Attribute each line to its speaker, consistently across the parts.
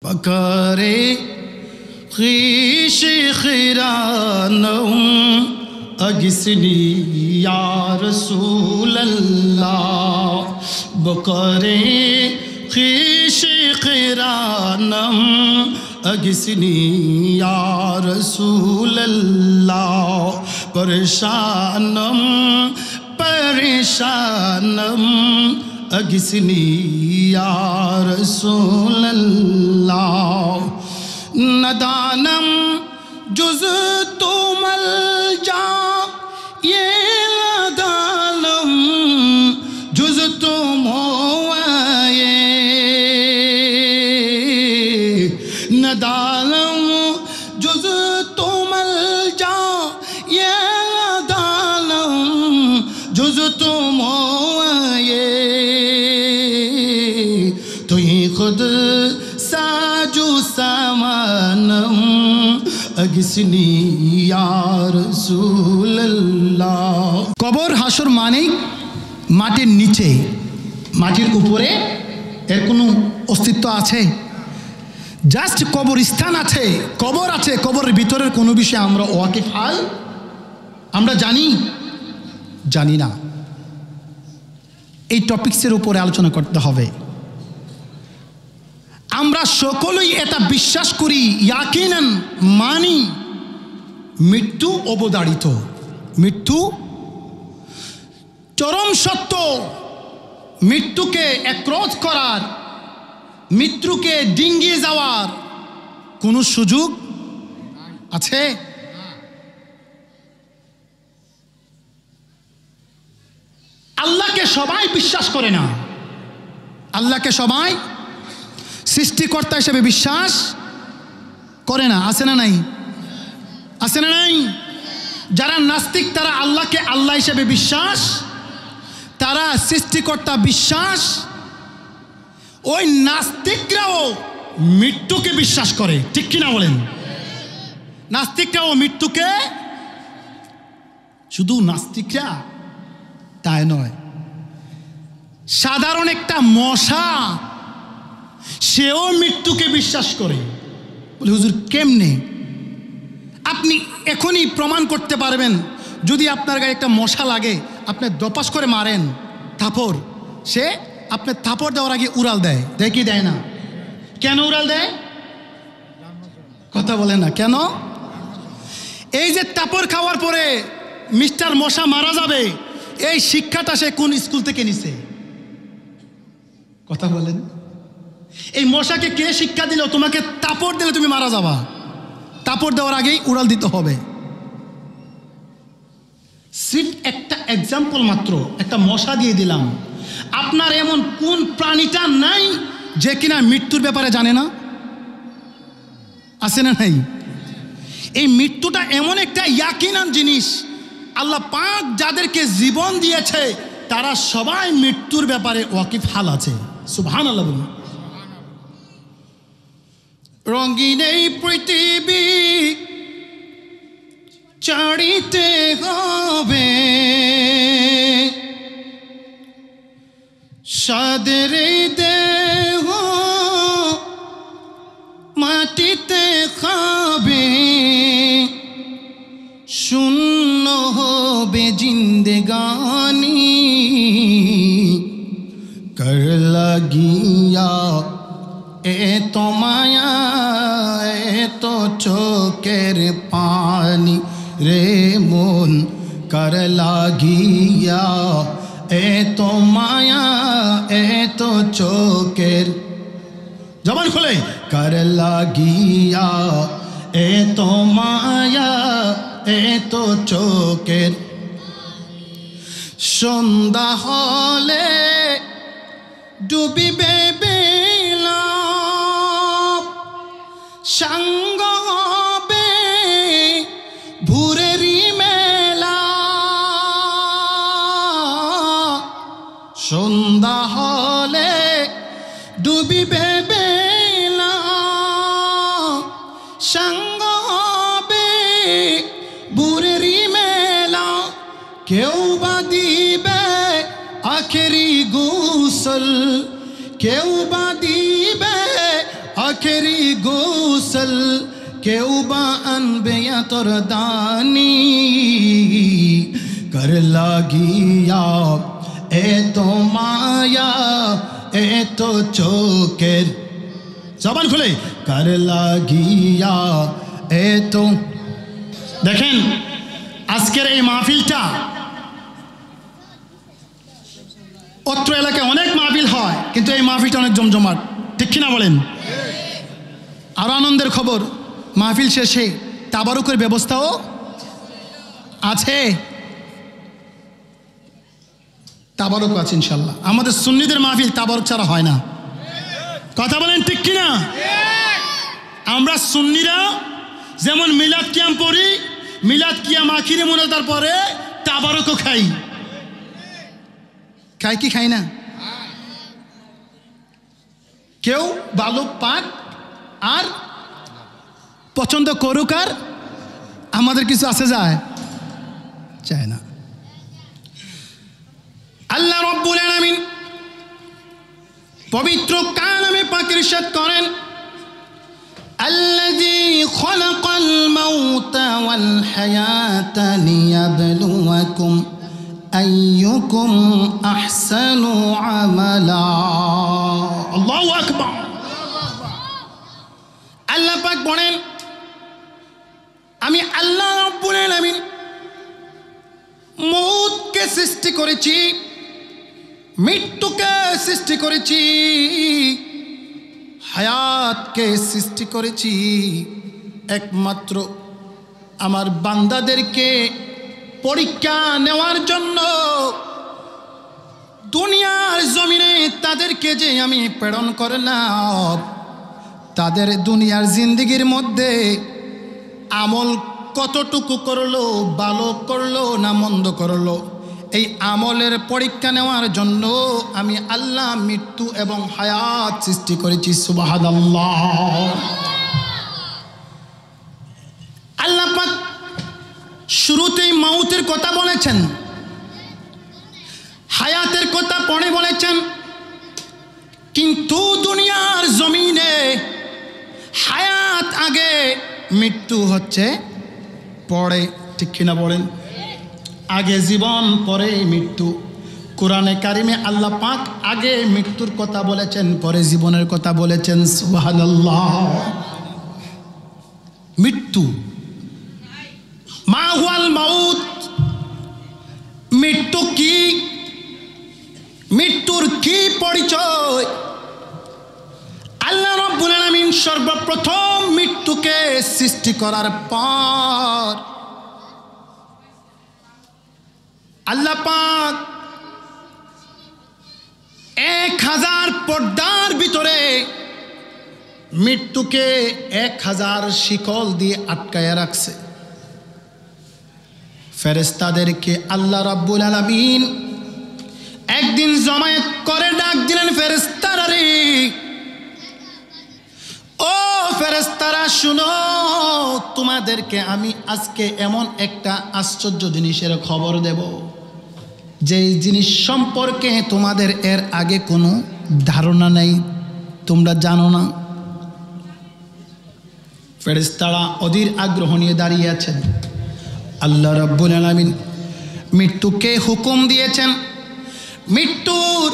Speaker 1: بكاري خيش خيرانهم أجسني يا رسول الله بكاري خيش خيرانهم أجسني يا رسول الله پریشانم پریشانم أجسني يا رسول الله ندانم جز تو ملجا یہ ندانم جز تو موائے ندانم جز تو ملجا یہ ندانم جز تو موائے تو ہی خود साजो सामानम अगसनी या रसूलल्लाह কবর হাসর মানে মাটির নিচে মাটির উপরে এর কোনো অস্তিত্ব আছে জাস্ট কবরস্থান আছে কবরের ভিতরের কোনো বিষয় আমরা ওয়াকিফ আমরা জানি না এই টপিকসের উপরে আলোচনা করতে হবে আমরা সকলেই এটা বিশ্বাস করি ইয়াকিনান মানি মৃত্যু অবধারিত মৃত্যু চরম সত্য মৃত্যুকে একরোধ করার মৃত্যুকে ডিঙ্গিয়ে যাওয়ার কোনো সুযোগ আছে আল্লাহকে সবাই বিশ্বাস করে না আল্লাহকে সবাই সৃষ্টিকর্তা হিসেবে বিশ্বাস করে না আছে না নাই যারা নাস্তিক তারা আল্লাহকে আল্লাহ হিসেবে বিশ্বাস তারা সৃষ্টিকর্তা বিশ্বাস ওই নাস্তিকরাও মৃত্যুকে বিশ্বাস করে ঠিক কি না বলেন নাস্তিকরাও মৃত্যুকে শুধু নাস্তিকরা তাই নয় সাধারণ একটা মশা সেও মৃত্যুকে বিশ্বাস করে বলে হুজুর কেমনে আপনি এখনই প্রমাণ করতে পারবেন যদি আপনার গায়ে একটা মশা লাগে আপনি দপাস করে মারেন থাপড় সে আপনি থাপড় দেওয়ার আগে উড়াল দেয় কি দেয় না কেন উড়াল দেয় কথা বলেন না কেন এই যে থাপড় খাওয়ার পরে মিস্টার মশা মারা যাবে এই শিক্ষাটা সে কোন স্কুল থেকে নিছে কথা বলেন এই মশাকে কে শিক্ষা দিল তোমাকে থাপড় দিলে তুমি মারা যাবা থাপড় দেওয়ার আগেই উড়াল দিতে হবে সিট একটা এক্সাম্পল মাত্র একটা মশা দিয়ে দিলাম আপনার এমন কোন প্রাণীটা নাই যে কিনা মৃত্যুর ব্যাপারে জানে না আছে না নাই এই মৃত্যুটা এমন একটা ইয়াকিনান জিনিস আল্লাহ পাক যাদেরকে জীবন দিয়েছে তারা সবাই মৃত্যুর ব্যাপারে ওয়াকিফ হাল আছে সুবহানাল্লাহ বলুন রঙিন এই পৃথিবী ছাড়িতে হবে সাদের দেহ মাটিতে খাবে শূন্য হবে জিন্দেগানি কর লাগিয়া এত মায়া এত চোখের পানি রে মন কর লাগিয়া এত মায়া এত চোখের জবান খুলে কর লাগিয়া এত মায়া এত চোখের সন্ধ্যা হলে ডুবিবে বেলা সঙ্গ হবে ভোরেরই মেলা সন্ধ্যা হলে ডুবিবে বেলা সঙ্গ হবে ভোরেরই মেলা কেউ বা দিবে আখেরি গোসল কেউ বা দিবে আখেরি গোসল, কেউ বা আনবে তোর দানি, কর লাগিয়া এত মায়া এত চোখের, জবান খুলে, কর লাগিয়া এত। দেখেন আজকের এই মাহফিলটা, অত্র এলাকায় অনেক মাহফিল হয়, কিন্তু এই মাহফিলটা অনেক জমজমাট, ঠিক কিনা বলেন? আরো আনন্দের খবর, মাহফিল শেষে তাবারুকের ব্যবস্থাও আছে, তাবারুক আছে ইনশাল্লাহ। আমাদের সুন্নিদের মাহফিল তাবারুক ছাড়া হয় না, কথা বলেন ঠিক কিনা? আমরা সুন্নিরা যেমন মিলাদ কিয়াম পড়ি, মিলাদ কিয়াম আখিরে মোনাজাতের পরে তাবারুকও খাই, খাই কি খাই না? কেউ ভালো পাক আর পছন্দ করুক, আর আমাদের কিছু আসে যায় চায় না। আল্লাহ রাব্বুল আলামিন পবিত্র কালামে পাক ইরশাদ করেন, আল্লাযী খালাকাল মাউতা ওয়াল হায়াতা লিয়াবলুয়াকুম আইয়ুকুম আহসানু আমালা। আল্লাহু আকবার। আল্লাহ পাক বলেন, আমি আল্লাহ রাব্বুল আলামিন মৌতকে সৃষ্টি করেছি, মৃত্যুকে সৃষ্টি করেছি, হায়াতকে সৃষ্টি করেছি একমাত্র আমার বান্দাদেরকে পরীক্ষা নেওয়ার জন্য। দুনিয়ার জমিনে তাদেরকে যে আমি প্রেরণ করলাম, তাদের দুনিয়ার জিন্দেগির মধ্যে আমল কতটুকু করলো, ভালো করলো না মন্দ করলো, এই আমলের পরীক্ষা নেওয়ার জন্য আমি আল্লাহ মৃত্যু এবং হায়াত সৃষ্টি করেছি। সুবহানাল্লাহ। আল্লাহ পাক শুরুতেই মৌতের কথা বলেছেন, হায়াতের কথা পরে বলেছেন, কিন্তু দুনিয়ার জমিনে হায়াত আগে, মৃত্যু হচ্ছে পরে, ঠিক কিনা বলেন? আগে জীবন পরে মৃত্যু। কোরআনে কারিমে আল্লাহ পাক আগে মৃত্যুর কথা বলেছেন, পরে জীবনের কথা বলেছেন। সুবহানাল্লাহ। মৃত্যু, মা হুয়াল মাউত, মৃত্যু কি, মৃত্যুর কি পরিচয়? আল্লাহ রাব্বুল আলামিন সর্বপ্রথম মৃত্যুকে সৃষ্টি করার পর আল্লাহ পাক 1000 পর্দার ভিতরে মৃত্যুকে 1000 শিকল দিয়ে আটকায়া রাখছে। ফেরেশতাদেরকে আল্লাহ রাব্বুল আলামিন একদিন জমায়েত করে ডাক দিলেন, ফেরেশতারা রে, ও ফেরেশতারা শুনো, তোমাদেরকে আমি আজকে এমন একটা আশ্চর্য জিনিসের খবর দেব, যেই জিনিস সম্পর্কে তোমাদের এর আগে কোনো ধারণা নেই, তোমরা জানো না। ফেরেশতারা অধীর আগ্রহ নিয়ে দাঁড়িয়ে আছেন। আল্লাহ রাব্বুল আলামিন মৃত্যুকে হুকুম দিয়েছেন, মৃত্যুর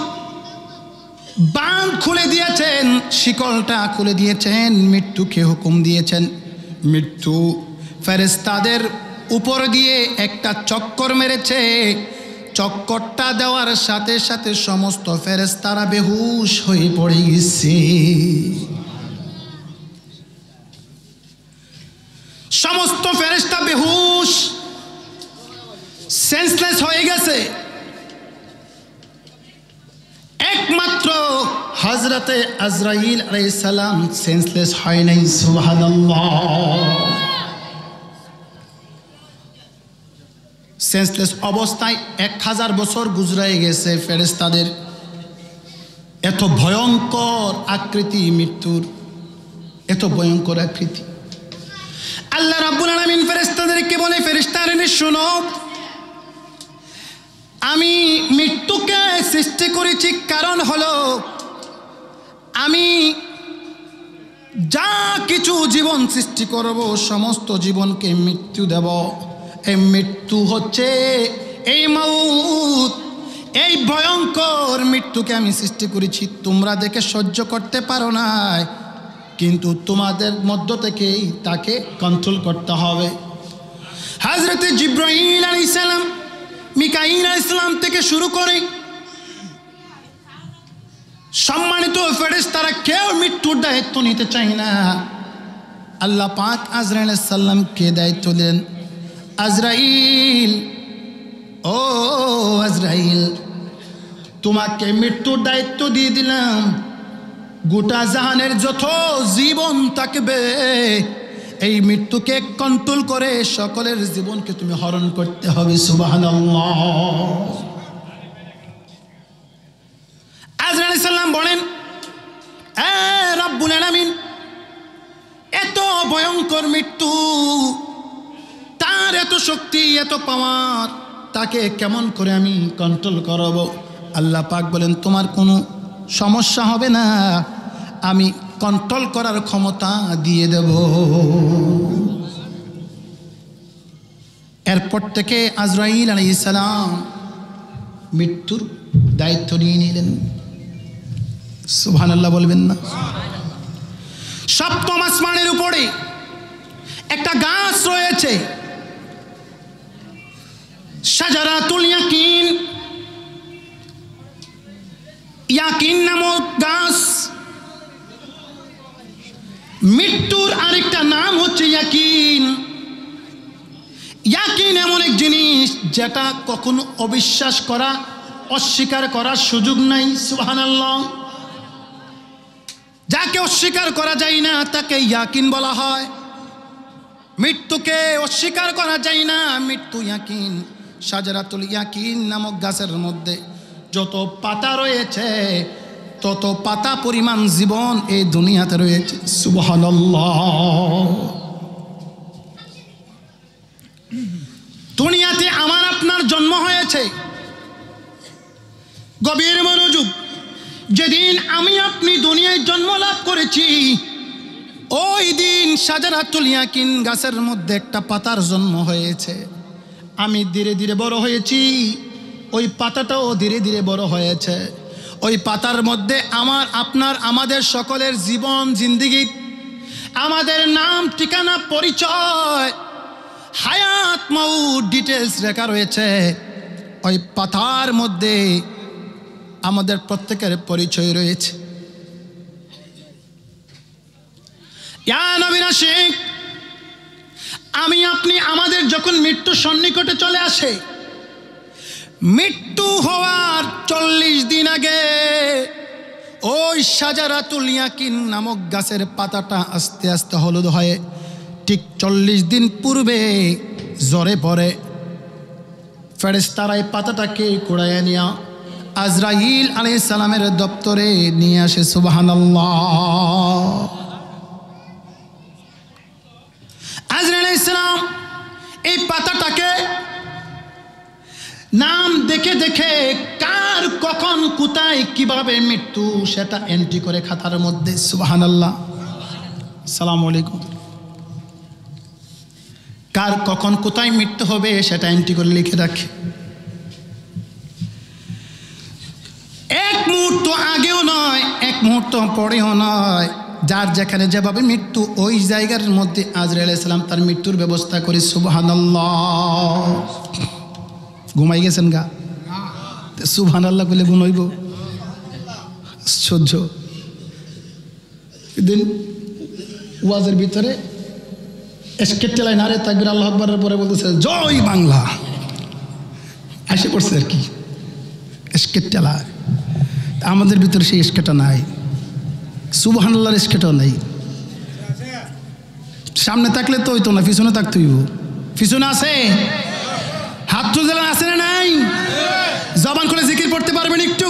Speaker 1: বাঁধ খুলে দিয়েছেন, শিকলটা খুলে দিয়েছেন, মৃত্যুকে হুকুম দিয়েছেন। মৃত্যু ফেরেশতাদের উপর দিয়ে একটা চক্কর মেরেছে, চক্করটা দেওয়ার সাথে সাথে সমস্ত ফেরেশতারা বেহুশ হয়ে পড়ে গেছে। সমস্ত ফেরেশতা বেহুশ, সেন্সলেস হয়ে গেছে। একমাত্র হযরতে আজরাইল আলাইহিস সালাম সেন্সলেস হয় নাই। সুবহানাল্লাহ। সেন্সলেস অবস্থায় 1000 বছর গুজরাই গেছে ফেরেশতাদের। এত ভয়ঙ্কর আকৃতি মৃত্যুর, এত ভয়ঙ্কর আকৃতি। আল্লাহ রাব্বুল আলামিন ফেরেশতাদেরকে বলে, ফেরেশতারা শোনো, আমি মৃত্যুকে সৃষ্টি করেছি, কারণ হলো আমি যা কিছু জীবন সৃষ্টি করব সমস্ত জীবনকে মৃত্যু দেব। এই মৃত্যু হচ্ছে এই মউত, এই ভয়ঙ্কর মৃত্যুকে আমি সৃষ্টি করেছি। তোমরা দেখে সহ্য করতে পারো না, কিন্তু তোমাদের মধ্য থেকেই তাকে কন্ট্রোল করতে হবে। হযরত জিবরাইল আলাইহিস সালাম, মিকাইল আলাইহিস সালাম থেকে শুরু করে সম্মানিত ফেরেশতারা কেউ মৃত্যুর দায়িত্ব নিতে চায় না। আল্লাহ পাক আজরাইল আলাইহিস সালামকে দায়িত্ব দেন, আজরাইল, ও আজরাইল, তোমাকে মৃত্যুর দায়িত্ব দিয়ে দিলাম। গোটা জাহানের যত জীবন থাকবে এই মৃত্যুকে কন্ট্রোল করে সকলের জীবনকে তুমি হরণ করতে হবে। সুবহানাল্লাহ। আজরাইল আলাইহিস সালাম বলেন, এ রব্বুল আলামিন, এত ভয়ঙ্কর মৃত্যু, তার এত শক্তি, এত পাওয়ার, তাকে কেমন করে আমি কন্ট্রোল করব? আল্লাহ পাক বলেন, তোমার কোনো সমস্যা হবে না, আমি কন্ট্রোল করার ক্ষমতা দিয়ে দেব। এরপর থেকে আজরাইল আলাইহিস সালাম মৃত্যুর দায়িত্ব নিয়ে নিলেন। সুবহানাল্লাহ বলবেন না? সপ্তম আসমানের উপরে একটা গাছ রয়েছে, শাজারাতুল ইয়াকিন, ইয়াকিন নামক গাছ। মৃত্যুর আরেকটা নাম হচ্ছে ইয়াকিন। ইয়াকিন এমন এক জিনিস যেটা কখনো অবিশ্বাস করা, অস্বীকার করার সুযোগ নাই। সুবহানাল্লাহ। যাকে অস্বীকার করা যায় না তাকে ইয়াকিন বলা হয়। মৃত্যুকে অস্বীকার করা যায় না, মৃত্যু ইয়াকিন। শাজারাতুল ইয়াকিন নামক গাছের মধ্যে যত পাতা রয়েছে তত পাতা পরিমাণ জীবন এই দুনিয়াতে রয়েছে। সুবহানাল্লাহ। দুনিয়াতে আমার আপনার জন্ম হয়েছে, গভীর মনোযোগ, যেদিন আমি আপনি দুনিয়ায় জন্ম লাভ করেছি ওই দিন শাজারাতুল ইয়াকিন গাছের মধ্যে একটা পাতার জন্ম হয়েছে। আমি ধীরে ধীরে বড় হয়েছি, ওই পাতাটাও ধীরে ধীরে বড় হয়েছে। ওই পাতার মধ্যে আমার আপনার আমাদের সকলের জীবন জিন্দেগি, আমাদের নাম, ঠিকানা, পরিচয়, হায়াত, মউত ডিটেলস লেখা রয়েছে। ওই পাতার মধ্যে আমাদের প্রত্যেকের পরিচয় রয়েছে। ইয়া নবীনা শেখ, আমি আপনি আমাদের যখন মৃত্যু সন্নিকটে চলে আসে, মৃত্যু হওয়ার 40 দিন আগে ওই শাজারাতুল ইয়াকিন নামক গাছের পাতাটা আস্তে আস্তে হলুদ হয়ে ঠিক 40 দিন পূর্বে জ্বরে পড়ে। ফেরেশতারা এই পাতাটাকে কুড়াইয়া নিয়ে আজরাইল আলাইহিস সালামের দপ্তরে নিয়ে আসে। সুবহানাল্লাহ। আজরাইল আলাইহিস সালাম এই পাতাটাকে নাম দেখে দেখে কার কখন কোথায় কিভাবে মৃত্যু সেটা এন্ট্রি করে খাতার মধ্যে। সুবহানাল্লাহ। আসসালামু আলাইকুম। কার কখন কোথায় মৃত্যু হবে সেটা এন্ট্রি করে লিখে রাখে। এক মুহূর্ত আগেও নয়, এক মুহূর্ত পরেও নয়, যার যেখানে যেভাবে মৃত্যু ওই জায়গার মধ্যে আজরাইল আলাইহিস সালাম তার মৃত্যুর ব্যবস্থা করে। সুবহানাল্লাহ। ঘুমাই গেছেন গা? সুবহানাল্লাহ বলে ঘুমাইব? আশ্চর্য। দিন ওয়াজের ভিতরে এসকে টেলাই নারে তাকবীর আল্লাহু আকবারের পরে বলতেছে জয় বাংলা, এসে পড়ছে আর কি এসকে টেলা। আমাদের ভিতরে সেই এসকেটা নাই, সুবহানাল্লাহর এসকেটাও নাই। সামনে থাকলে তো হইতো না, পিছনে থাকতে হইব। পিছনে আছে, হাত তুলে আছে না নাই? জবান খুলে জিকির পড়তে পারবেন? একটু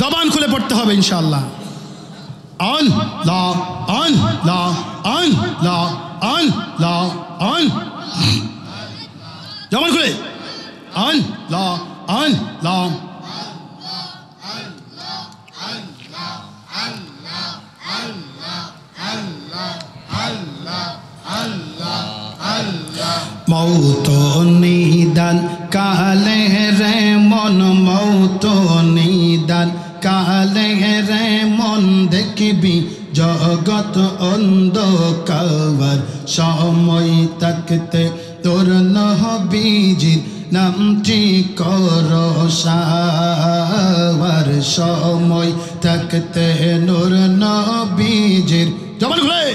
Speaker 1: জবান খুলে পড়তে হবে ইনশাআল্লাহ। অন লা অন লা অন লা অন লা অন, জবান খুলে অন লা অন লা মৌত নিদান কালে রে মন মৌত নিদান কালে রে মন দেখবি জগৎ অন্ধকার সময় থাকতে তোর নবীজির নামটি কর সাওয়ার সময় থাকতে নূর নবীজির জবান খুলে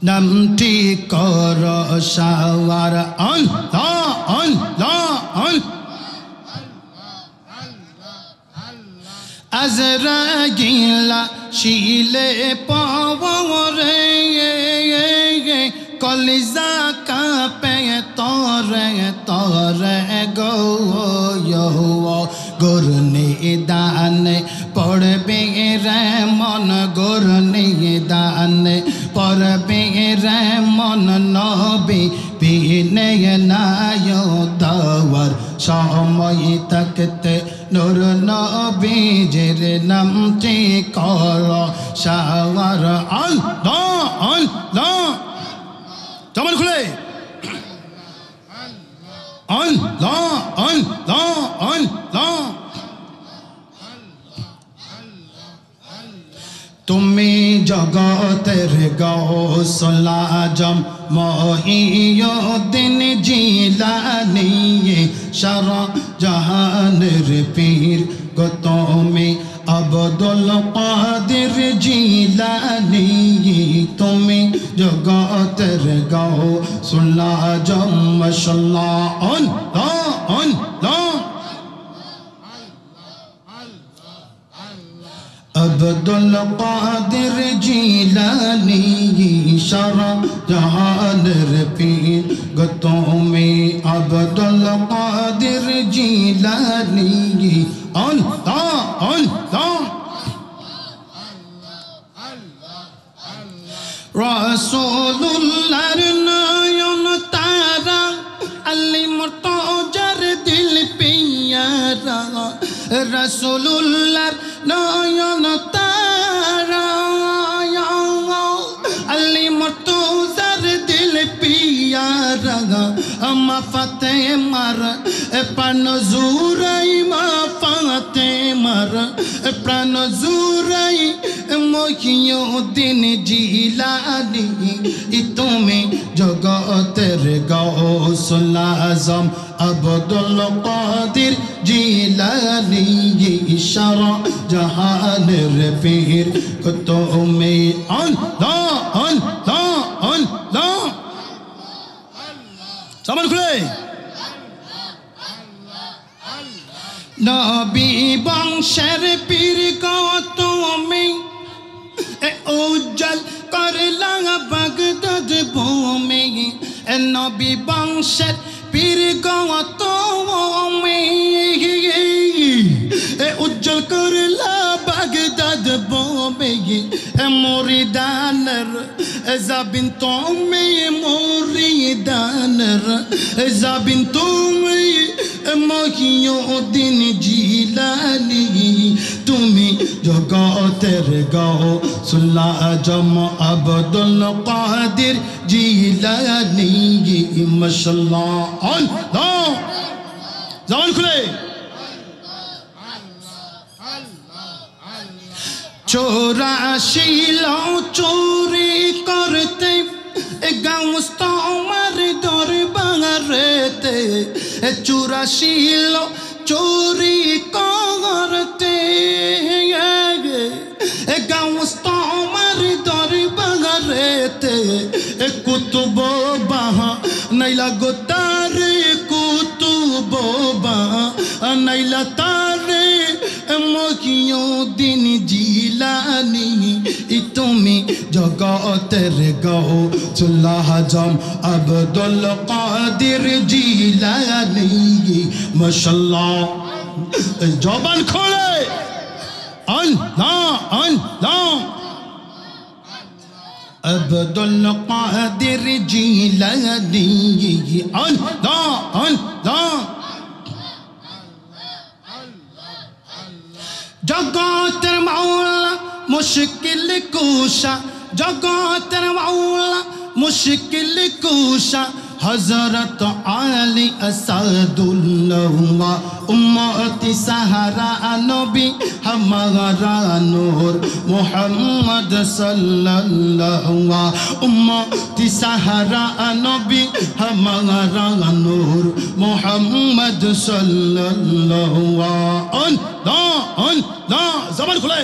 Speaker 1: নামটি কর সাওয়ার আল্লাহ আল্লাহ আল্লাহ আজরাইলা শিলে পাওরে কলিজা কাঁপে তরে তরে গো গুরনি দানে পড়বে রে মন গুরনি দানে পড়বে রে মন নবী বিনে নায় দাওয়ার সময় থাকতে নূর নবীজির নামটি কর সাওয়ার আল্লাহ আল্লাহ জবান খুলে আল্লাহ আল্লাহ আল্লাহ তুমি জগতের গৌসুল আজম মহিউদ্দিন জিলানী সারা জাহানের পীর গো তুমি আব্দুল কাদের জিলানী তুমি জগতের গৌসুল আজম মাশাআল্লাহ আল্লাহ আল্লাহ আব্দুল কাদের জিলানী সারা জাহানের পীর গো তুমি আব্দুল কাদের জিলানী আল্লাহ আল্লাহ রাসূলুল্লাহর নয়ন তারা আলী মুর্তজার দিল পিয়ারা রাসূলুল্লাহর নয়ন তারা আলী মুর্তজার দিল পিয়ারা আমা ফাতেমার প্রাণ জুরাই মা ফাতেমার প্রাণ জুরাই মহিউদ্দিন জিলানী তুমি জগতের গৌসুল আজম আব্দুল কাদের জিলানী সারা জাহানের পীর তুমি আল্লাহ আল্লাহ আল্লাহ জবান খুলে নবী বংশের পীর গো তুমি উজ্জ্বল করলা বাগদাদ ভূমি নবী বংশের পীর গো তুমি উজ্জ্বল করলা বাগদাদ ভূমি মুরিদানের জাবিন তুমি মুরিদানের জাবিন তুমি মহিউদ্দিন জিলানী তুমি জগতের গৌসুল আজম আব্দুল কাদের জিলানী মাশাআল্লাহ আল্লাহ জবান খুলে চৌরাশিল চোরি করতে গাউস তোমার দরবারেতে চৌরাশিল চোরি করতে গাউস তোমার দরবারেতে কুতুব বাহা নাইলা গোতারে কুতুব বাহা নাইলা তারে মহিউদ্দিন জিলানী তুমি জগতের গৌসুল আজম আব্দুল কাদের জিলানী মাশাআল্লাহ জবান খোলে আল্লাহ আল্লাহ আব্দুল কাদের জিলানী আল্লাহ আল্লাহ জগতের মাওলা মুশকিল কুশা জগতের মাওলা मुश्किल कुशा हजरत आली असदुल्लाह उम्मती सहारा नबी हमारा नूर मोहम्मद सल्लल्लाहु उम्मती सहारा नबी हमारा नूर मोहम्मद सल्लल्लाहु ज़बान खुले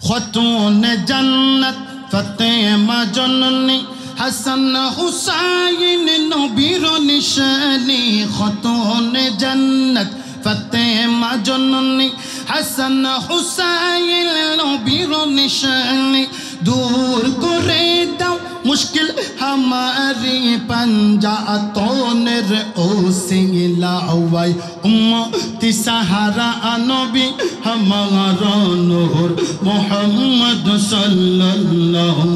Speaker 1: खतून जन्नत फतेमा जननी हसन हुसैन नबीर निशानी खतून जन्नत फतेमा जननी हसन हुसैन नबीर निशानी दूर करे दाओ मुश्किल हमारी पंजातोनेर ओसिला हवाई उम्मती सहारा नबी हमारा नूर मोहम्मद सल्लल्लाहु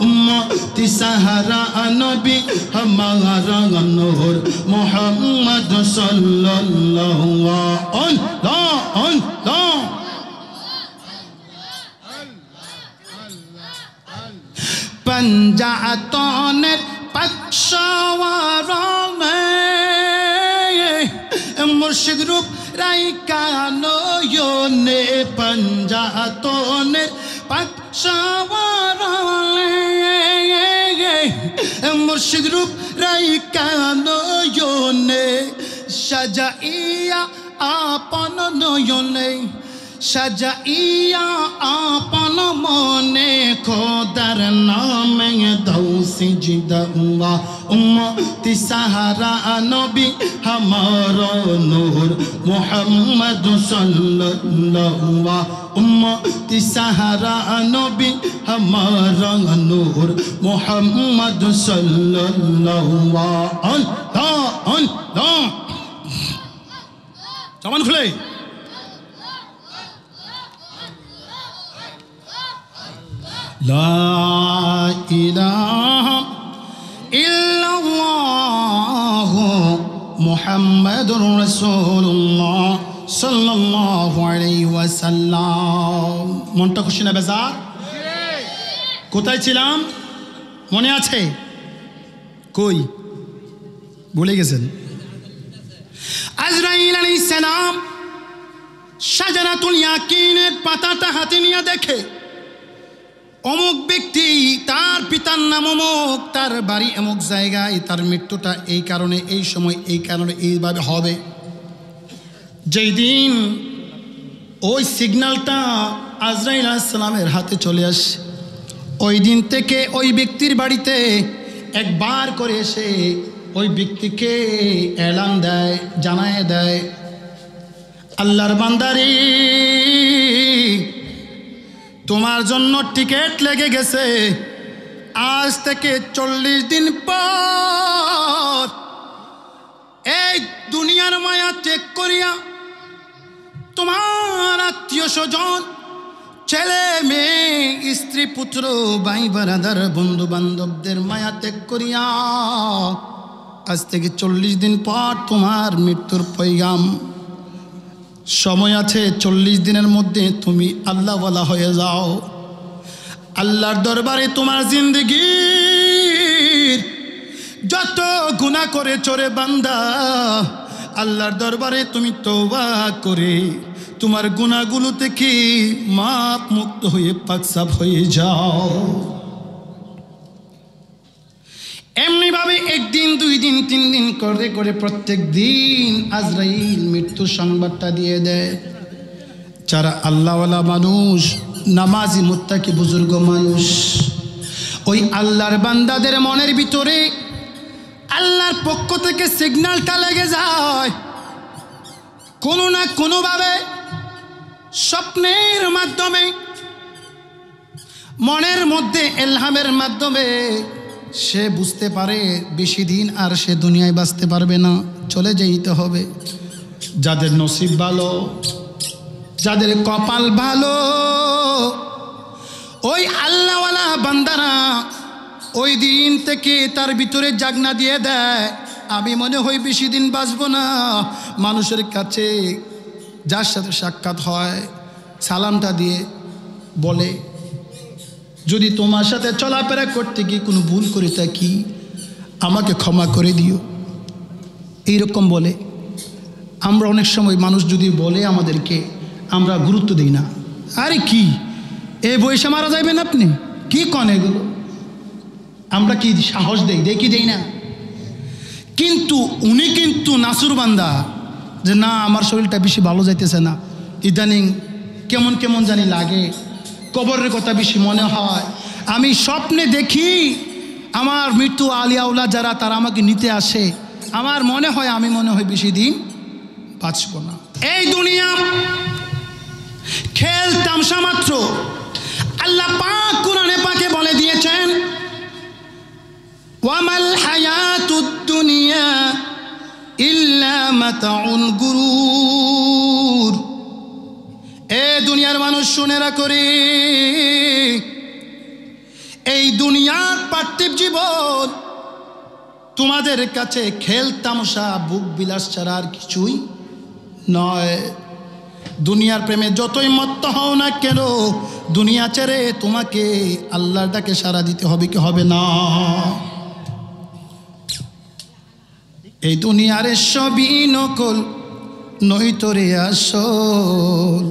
Speaker 1: उम्मती सहारा नबी हमारा नूर मोहम्मद सल्लल्लाहु पंजातोनेर पक्षवारणे मुर्शिद रूप राइका नयने पंजातोनेर पक्षवारणे मुर्शिद रूप राइका नयने सजाइया आपन नयने सजाइया आपन मने खोदर नामे दौ सिजदा उम्मती सहारा नबी हमारा नूर मोहम्मद सल्लल्लाहु उम्मती सहारा नबी हमारा नूर मोहम्मद सल्लल्लाहु ज़बान खुले ला इलाहा इल्लल्लाह मुहम्मदुर रसूलुल्लाह सल्लल्लाहु अलैहि वसल्लम মনটা খুশি না বেজার কোথায় ছিলাম মনে আছে কই ভুলে গেছেন আজরাইল আলাইহিস সালাম শাজারাতুল ইয়াকিনের পাতাটা হাতে নিয়ে দেখে অমুক ব্যক্তি তার পিতার নাম অমুক তার বাড়ি অমুক জায়গায় তার মৃত্যুটা এই কারণে এই সময় এই কারণে এইভাবে হবে যেই দিন ওই সিগন্যালটা আজরাইল আলাইহিস সালামের হাতে চলে আসে ওই দিন থেকে ওই ব্যক্তির বাড়িতে একবার করে এসে ওই ব্যক্তিকে এলান দেয় জানায় দেয় আল্লাহর বান্দারে তোমার জন্য টিকিট লেগে গেছে আজ থেকে 40 দিন পর এই দুনিয়ার মায়া ত্যাগ করিয়া তোমার আত্মীয় স্বজন ছেলে মেয়ে স্ত্রী পুত্র ভাই বারাদার বন্ধু বান্ধবদের মায়া ত্যাগ করিয়া আজ থেকে 40 দিন পর তোমার মৃত্যুর পয়গাম সময় আছে 40 দিনের মধ্যে তুমি আল্লাহওয়ালা হয়ে যাও আল্লাহর দরবারে তোমার জিন্দেগি যত গুনাহ করে চোরে বান্দা আল্লাহর দরবারে তুমি তওবা করে তোমার গুনাহগুলো থেকে মাপ মুক্ত হয়ে পাক সাফ হয়ে যাও এমনি ভাবে একদিন দুই দিন তিন দিন করে করে প্রত্যেক দিন আজরাইল মৃত্যু সংবাদটা দিয়ে দেয় যারা আল্লাহওয়ালা মানুষ নামাজি মুত্তাকি বুজুর্গ মানুষ ওই আল্লাহর বান্দাদের মনের ভিতরে আল্লাহর পক্ষ থেকে সিগন্যালটা লেগে যায় কোনো না কোনোভাবে স্বপ্নের মাধ্যমে মনের মধ্যে ইলহামের মাধ্যমে সে বুঝতে পারে বেশি দিন আর সে দুনিয়ায় বাঁচতে পারবে না চলে যেতে হবে যাদের নসিব ভালো যাদের কপাল ভালো ওই আল্লাহওয়ালা বান্দারা ওই দিন থেকে তার ভিতরে জাগনা দিয়ে দেয় আমি মনে হয় বেশি দিন বাঁচব না মানুষের কাছে যার সাথে সাক্ষাৎ হয় সালামটা দিয়ে বলে যদি তোমার সাথে চলাফেরা করতে গিয়ে কোনো ভুল করে থাকি আমাকে ক্ষমা করে দিও। এইরকম বলে আমরা অনেক সময় মানুষ যদি বলে আমাদেরকে আমরা গুরুত্ব দিই না। আরে কি এই বয়সে মারা যাবেন আপনি, কি কন এগুলো, আমরা কি সাহস দেই, দেখি দেই না। কিন্তু উনি কিন্তু নাসুর বান্দা, যে না আমার শরীরটা বেশি ভালো যাইতেছে না, ইদানিং কেমন কেমন জানি লাগে, কবরের কথা বেশি মনে হয়, আমি স্বপ্নে দেখি আমার মৃত্যু আলিয়াউলা যারা তারা আমাকে নিতে আসে, আমার মনে হয় আমি মনে হয় বেশি দিন বাঁচব না। এই দুনিয়া খেল তামসা মাত্র। আল্লাহ পাক কোরআনে পাকে বলে দিয়েছেন ওয়ামাল হায়াতুদ দুনিয়া ইল্লা মাতাউল গুরুর। এ দুনিয়ার মানুষ শুনে রাখো রে, এই দুনিয়ার পার্থিব জীবন তোমাদের কাছে খেল তামসা বুক বিলাস ছাড়া আর কিছুই নয়। দুনিয়ার প্রেমে যতই মত্ত হও না কেন, দুনিয়া ছেড়ে তোমাকে আল্লাহর ডাকে সাড়া দিতে হবে কি হবে না? এই দুনিয়ার সবই নকল নইতরে আসল।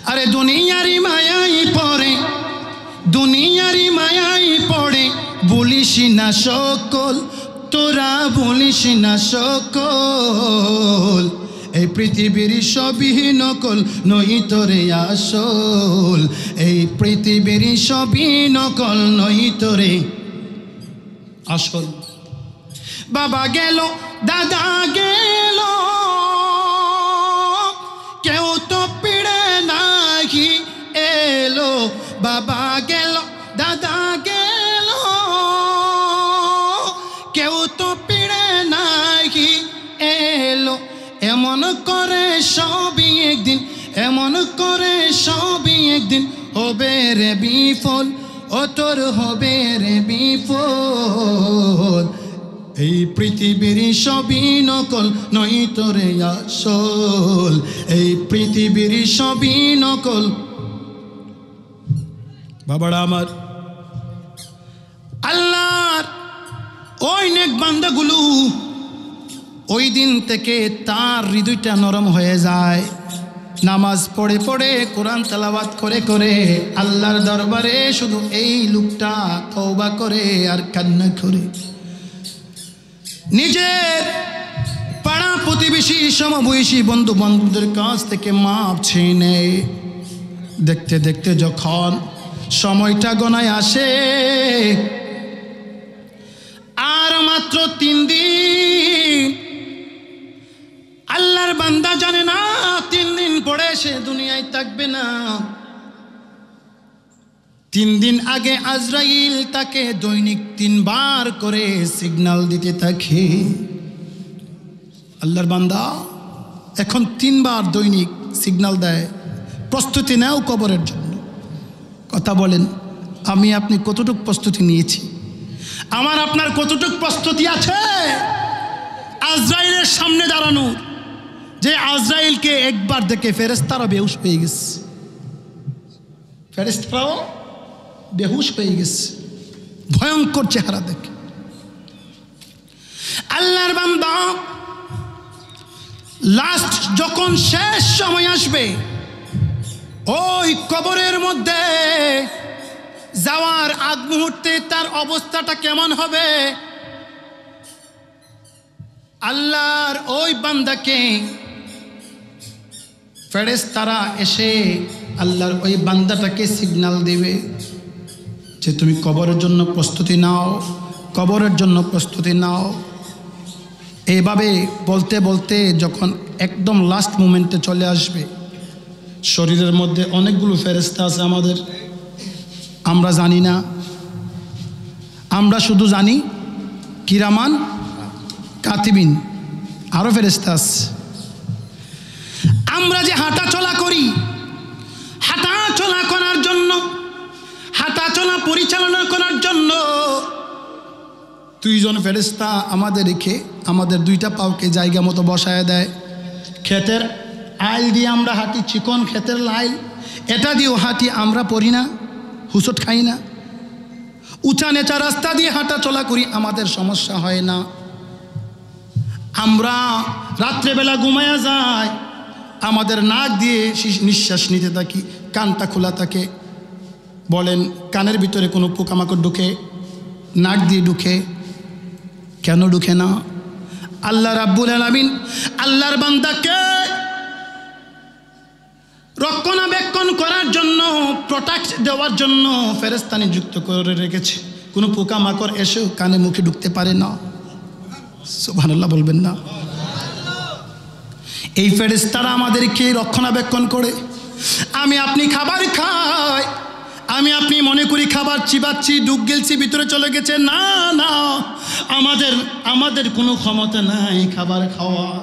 Speaker 1: আরে দুনিয়ারি মায়াই পড়ে, দুনিয়ারি মায়াই পড়ে, বলিস না সকল, তোরা বলিস না সকল। এই পৃথিবীর সবই নকল নইতরে আসল, এই পৃথিবীর সবই নকল নইতরে আসল। বাবা গেল দাদা গেল, কেউ তো পিড়ে নাহি এলো। বাবা গেল দাদা গেল, কেউ তো পিড়ে নাহি এলো। এমন করে সবই একদিন, এমন করে সবই একদিন হবে রে বিফল, ও তোর হবে রে বিফল। এই পৃথিবীর সবই নকল নইতরে আসল, এই পৃথিবীর সবই নকল। বাবারা আমার, আল্লাহর ওই নেক বান্দাগুলো ওই দিন থেকে তার হৃদয়টা নরম হয়ে যায়। নামাজ পড়ে পড়ে কোরআন তেলাওয়াত করে করে আল্লাহর দরবারে শুধু এই লোকটা তওবা করে আর কান্না করে। নিজের পাড়া প্রতিবেশী সমবয়সী বন্ধু বান্ধবদের কাছ থেকে মাপ চেয়ে নেয়। দেখতে দেখতে যখন সময়টা গণায় আসে, আর মাত্র 3 দিন, আল্লাহর বান্দা জানে না 3 দিন পরে সে দুনিয়ায় থাকবে না। 3 দিন আগে আজরাইল তাকে দৈনিক 3 বার করে সিগন্যাল দিতে থাকে। আল্লাহর বান্দা এখন 3 বার দৈনিক সিগন্যাল দেয়, প্রস্তুতি নাও কবরের জন্য। কথা বলেন, আমি আপনি কতটুকু প্রস্তুতি নিয়েছি? আমার আপনার কতটুকু প্রস্তুতি আছে আজরাইলের সামনে দাঁড়ানো? যে আজরাইলকে একবার দেখে ফেরেশতারা বেহুশ হয়ে গেছে, ফেরেশতারাও বেহুশ হয়ে গেছে ভয়ঙ্কর চেহারা দেখে। আল্লাহর বান্দা লাস্ট যখন শেষ সময় আসবে, ওই কবরের মধ্যে যাওয়ার আগ মুহূর্তে তার অবস্থাটা কেমন হবে? আল্লাহর ওই বান্দাকে ফেরেশতারা এসে আল্লাহর ওই বান্দাটাকে সিগন্যাল দেবে যে তুমি কবরের জন্য প্রস্তুতি নাও, কবরের জন্য প্রস্তুতি নাও। এইভাবে বলতে বলতে যখন একদম লাস্ট মোমেন্টে চলে আসবে, শরীরের মধ্যে অনেকগুলো ফেরেশতা আছে আমাদের, আমরা জানি না। আমরা শুধু জানি কিরামান কাতিবিন, আরও ফেরেশতা আছে। আমরা যে হাঁটা চলা করি, হাঁটা চলা করার জন্য, হাঁটা চলা পরিচালনা করার জন্য 2 জন ফেরেশতা আমাদের রেখে আমাদের 2টা পাওকে জায়গা মতো বসায় দেয়। ক্ষেতের আইল দিয়ে আমরা হাঁটি, চিকন ক্ষেতের লাইল, এটা দিয়েও হাঁটি, আমরা পড়ি না হুসট খাই না, উঁচা নেচা রাস্তা দিয়ে হাঁটা চলা করি, আমাদের সমস্যা হয় না। আমরা রাত্রেবেলা ঘুমায়া যাই, আমাদের নাক দিয়ে নিঃশ্বাস নিতে থাকি, কানটা খোলা থাকে। বলেন কানের ভিতরে কোনো পোকামাকড় ঢুকে? নাক দিয়ে ঢুকে? কেন ঢুকে না? আল্লাহ রাব্বুল আলামিন আল্লাহর বান্দাকে রক্ষণাবেক্ষণ করার জন্য, প্রোটেক্ট দেওয়ার জন্য ফেরেশতা নিযুক্ত করে রেখেছে। কোনো পোকামাকড় এসেও কানে মুখে ঢুকতে পারে না। সুবহানাল্লাহ বলবেন না? এই ফেরেশতারা আমাদেরকে রক্ষণাবেক্ষণ করে। আমি আপনি খাবার খাই, আমি আপনি মনে করি খাবার চিবাচ্ছি, ডুব গেলছি, ভিতরে চলে গেছে। না না, আমাদের কোনো ক্ষমতা নাই খাবার খাওয়ার।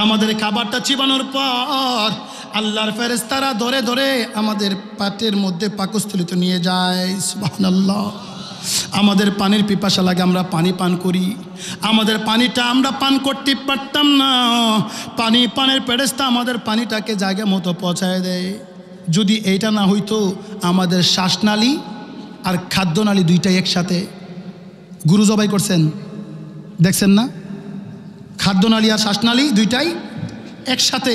Speaker 1: আমাদের খাবারটা চিবানোর পর আল্লাহর ফেরেশতারা ধরে ধরে আমাদের পেটের মধ্যে পাকস্থলিত নিয়ে যায়। সুবহানাল্লাহ। আমাদের পানির পিপাসা লাগে, আমরা পানি পান করি। আমাদের পানিটা আমরা পান করতে পারতাম না, পানের ফেরেশতা আমাদের পানিটাকে জায়গা মতো পৌঁছায় দেয়। যদি এইটা না হইতো, আমাদের শ্বাসনালী আর খাদ্যনালী দুইটাই একসাথে। গুরু জবাই করছেন, দেখছেন না? খাদ্যনালী আর শ্বাসনালী দুইটাই একসাথে।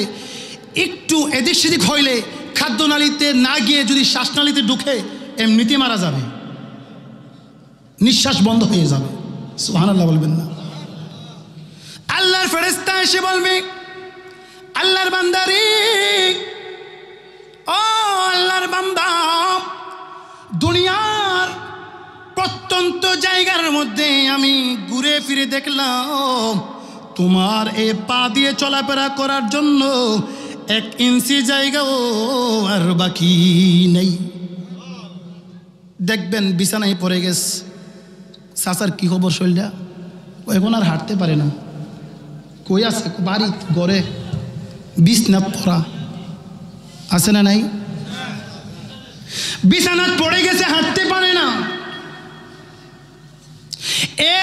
Speaker 1: একটু এদিক সেদিক হইলে খাদ্যনালীতে না গিয়ে যদি শ্বাসনালীতে ঢুকে, এমনিতে মারা যাবে, নিঃশ্বাস বন্ধ হয়ে যাবে। সুবহানাল্লাহ বলবেন না? আল্লাহর ফেরেশতা এসে বলবে, আল্লাহর বান্দারে, ও আল্লাহর বান্দা, দুনিয়ার প্রত্যন্ত জায়গার মধ্যে আমি ঘুরে ফিরে দেখলাম, তোমার এই পা দিয়ে চলাফেরা করার জন্য 1 ইঞ্চি জায়গাও আর বাকি নেই। দেখবেন বিছানায় পড়ে গেছে, চাচার কি খবর শরীরটা? এখন আর হাঁটতে পারে না। কই আছে? বাড়ি ঘরে বিছনা পড়া আছে না নাই? বিছানাত পড়ে গেছে, হাঁটতে পারে না।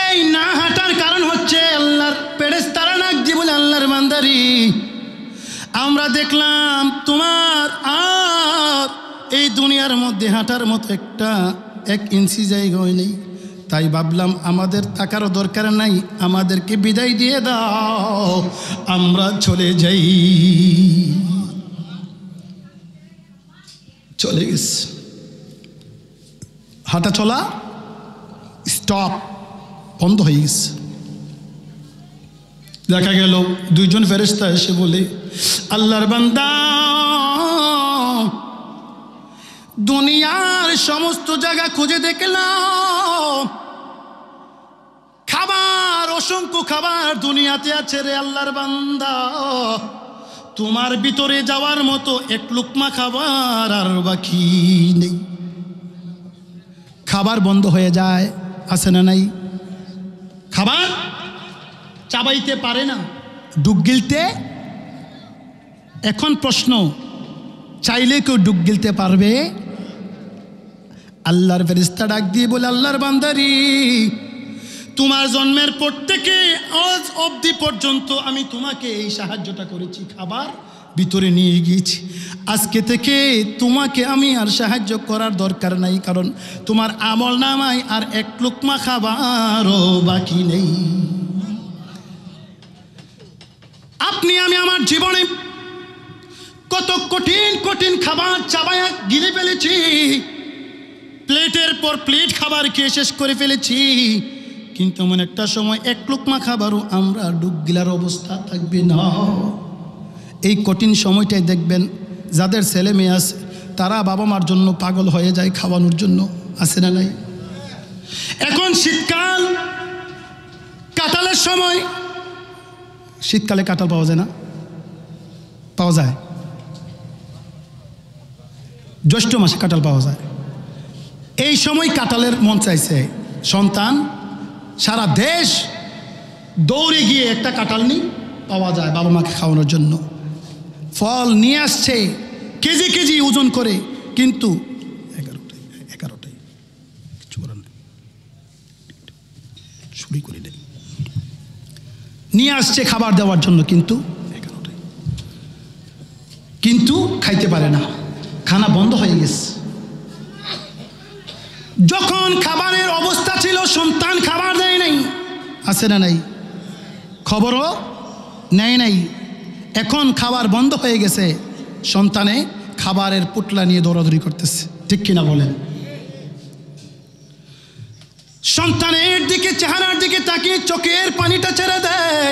Speaker 1: এই না হাঁটার কারণ হচ্ছে আল্লাহর ফেরেশতারা নাক দিয়ে বলে, আল্লাহর বান্দারি, আমরা দেখলাম তোমার আর এই দুনিয়ার মধ্যে হাঁটার মতো 1 ইঞ্চি জায়গাও নেই। তাই ভাবলাম আমাদের থাকারও দরকার নাই, আমাদেরকে বিদায় দিয়ে দাও, আমরা চলে যাই। চলে গেছে, হাঁটা চলা স্টপ, বন্ধ হয়ে গেছে। দেখা গেল 2 জন ফেরেশতা এসে বলে, আল্লাহর বান্দা, দুনিয়ার সমস্ত জায়গা খুঁজে দেখলাম, খাবার, অসংখ্য খাবার দুনিয়াতে আছে রে আল্লাহর বান্দা, তোমার ভিতরে যাওয়ার মতো 1 লুকমা খাবার আর বাকি নেই। খাবার বন্ধ হয়ে যায়, আছে না নাই? খাবার চাবাইতে পারে না, ডুব গিলতে। এখন প্রশ্ন, চাইলে কেউ ডুব গিলতে পারবে? আল্লাহর ফেরেশতা ডাক দিয়ে বলে, আল্লাহর বান্দারি, তোমার জন্মের পর থেকে আজ অবধি পর্যন্ত আমি তোমাকে এই সাহায্যটা করেছি, খাবার ভিতরে নিয়ে গিয়েছি। আজকে থেকে তোমাকে আমি আর সাহায্য করার দরকার নাই, কারণ তোমার আমল নামায় আর 1 লুকমা খাবারও বাকি নেই। আপনি আমি আমার জীবনে কত কঠিন কঠিন খাবার চাবায়া গিলে ফেলেছি, প্লেটের পর প্লেট খাবার খেয়ে শেষ করে ফেলেছি, কিন্তু এমন একটা সময় 1 লুকমা খাবারও আমরা ডুব গিলার অবস্থা থাকবে না। এই কঠিন সময়টাই দেখবেন যাদের ছেলে মেয়ে আছে, তারা বাবা মার জন্য পাগল হয়ে যায় খাওয়ানোর জন্য, আছে না নাই? এখন শীতকাল, কাঁঠালের সময়। শীতকালে কাঁঠাল পাওয়া যায় না? পাওয়া যায়। জ্যৈষ্ঠ মাসে কাঁঠাল পাওয়া যায়। এই সময় কাঁঠালের মন চাইছে, সন্তান সারা দেশ দৌড়ে গিয়ে একটা কাঁঠাল নিয়ে পাওয়া যায় বাবা মাকে খাওয়ানোর জন্য। ফল নিয়ে আসছে কেজি কেজি ওজন করে, কিন্তু 11টাই কিছু করার নেই, শুরু করে নেই, নিয়ে আসছে খাবার দেওয়ার জন্য, কিন্তু 11টাই, কিন্তু খাইতে পারে না, খানা বন্ধ হয়ে গেছে। যখন খাবারের অবস্থা ছিল সন্তান খাবার দেয় নাই, আছে না নাই? খবরও নেয় নাই। এখন খাবার বন্ধ হয়ে গেছে, সন্তানে খাবারের পুটলা নিয়ে দৌড়াদৌড়ি করতেছে, ঠিক কিনা বলেন? সন্তানের দিকে, চেহারার দিকে তাকিয়ে চোখের পানিটা ছেড়ে দেয়,